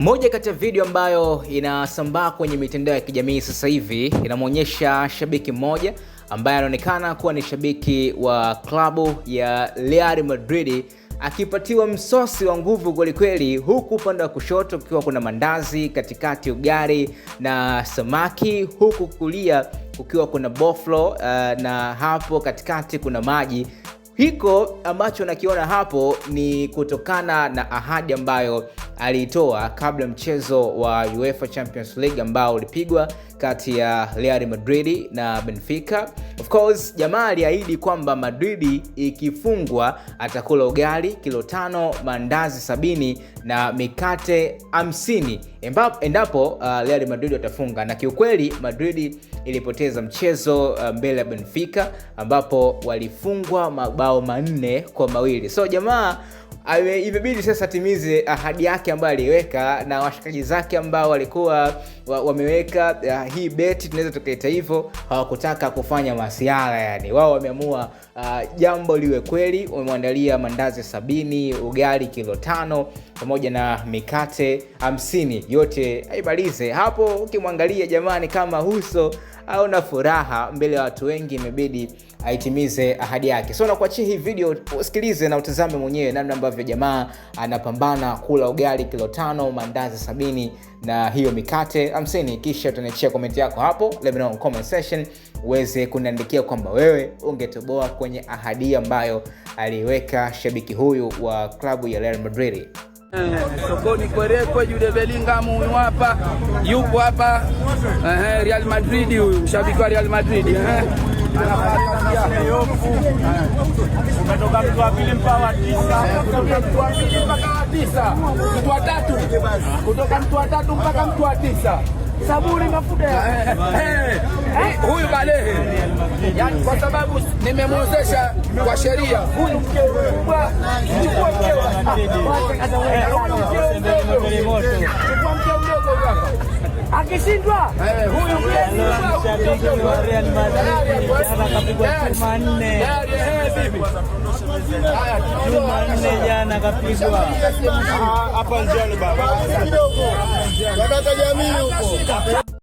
Moja kati ya video ambayo inasambaa kwenye mitandao ya kijamii sasa hivi inamuonyesha shabiki mmoja ambaye anaonekana kuwa ni shabiki wa klabu ya Real Madrid akipatiwa msosi wa nguvu kweli kweli, huku upande wa kushoto kukiwa kuna mandazi, katikati ugali na samaki, huku kulia kukiwa kuna boflo na hapo katikati kuna maji. Hiko ambacho nakiona hapo ni kutokana na ahadi ambayo aliitoa kabla mchezo wa UEFA Champions League ambao ulipigwa kati ya Real Madrid na Benfica. Of course, jamaa aliahidi kwamba Madrid ikifungwa atakula ugali kilo 5, mandazi 70 na mikate 50 endapo Real Madrid watafunga. Na kiukweli Madrid ilipoteza mchezo mbele ya Benfica ambapo walifungwa mabao 4-2. So jamaa imebidi sasa timize ahadi yake ambayo aliweka, na washikaji zake ambao walikuwa wameweka hii beti, tunaweza tukaita hivyo, hawakutaka kufanya masiara. Yani wao wameamua jambo liwe kweli. Wamemwandalia mandazi 70, ugali kilo 5 pamoja na mikate 50, yote aibalize hapo. Ukimwangalia jamani kama huso au na furaha mbele ya watu wengi, imebidi aitimize ahadi yake. So nakuachia hii video usikilize na utazame mwenyewe namna ambavyo jamaa anapambana kula ugali kilo 5, mandazi 70 na hiyo mikate 50. Kisha utaniachia comment yako hapo, let me know in comment section uweze kuniandikia kwamba wewe ungetoboa kwenye ahadi ambayo aliweka shabiki huyu wa klabu ya Real Madrid. Sokoni kwerekwe Jude Bellingham huyu hapa, yupo hapa Real Madrid, huyu shabiki wa Real Madrid umetoka mtu wa pili mpaka wa 9, kutoka mtu wa pili mpaka wa 9, mtu wa tatu kutoka mtu wa tatu mpaka mtu wa 9. Saburi mafuta huyu balehe, yani kwa sababu nimemwozesha kwa sheria. Huyu mkubwa chukua mkeo, akishindwa huyu mkubwa wa Real Madrid akapigwa chuma 4. Chuma 4 jana kapigwa. Hapa njani baba. Kidogo. Nataka jamii huko.